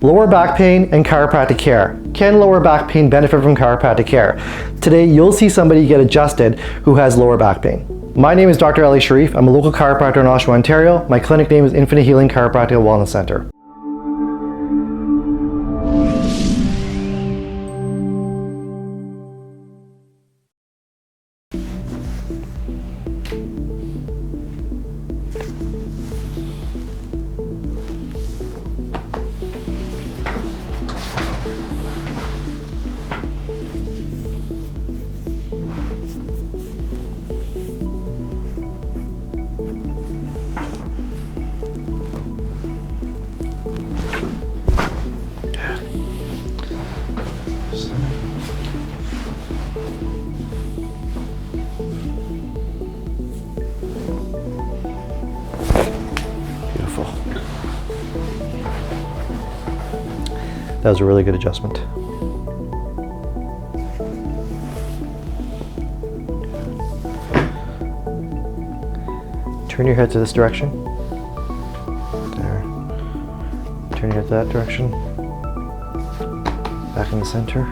Lower back pain and chiropractic care. Can lower back pain benefit from chiropractic care? Today you'll see somebody get adjusted who has lower back pain. My name is Dr. Alykhan Shariff. I'm a local chiropractor in Oshawa, Ontario. My clinic name is Infinite Healing Chiropractic Wellness Center. Beautiful. That was a really good adjustment. Turn your head to this direction. There. Turn your head to that direction. Back in the center.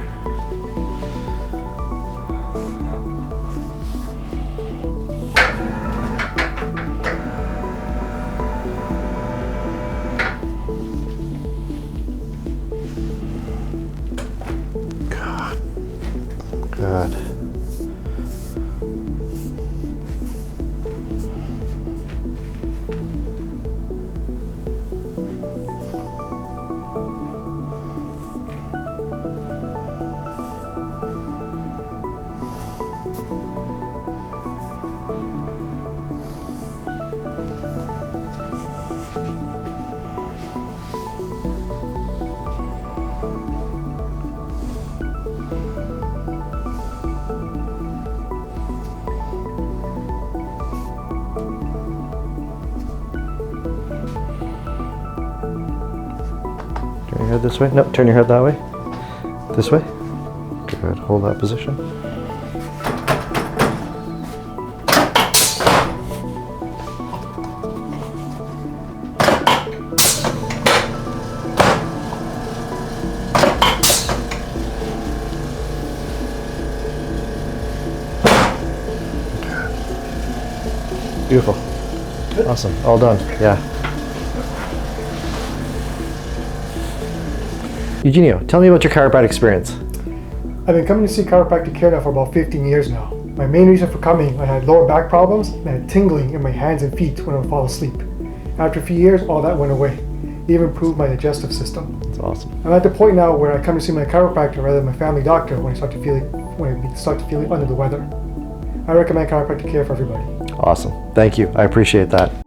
Good. Turn your head this way. No, turn your head that way. This way. Good. Hold that position. Beautiful. Awesome. All done. Yeah. Eugenio, tell me about your chiropractic experience. I've been coming to see chiropractic care now for about 15 years now. My main reason for coming, I had lower back problems and I had tingling in my hands and feet when I would fall asleep. After a few years, all that went away. It even improved my digestive system. That's awesome. I'm at the point now where I come to see my chiropractor rather than my family doctor when I start to feel under the weather. I recommend chiropractic care for everybody. Awesome. Thank you. I appreciate that.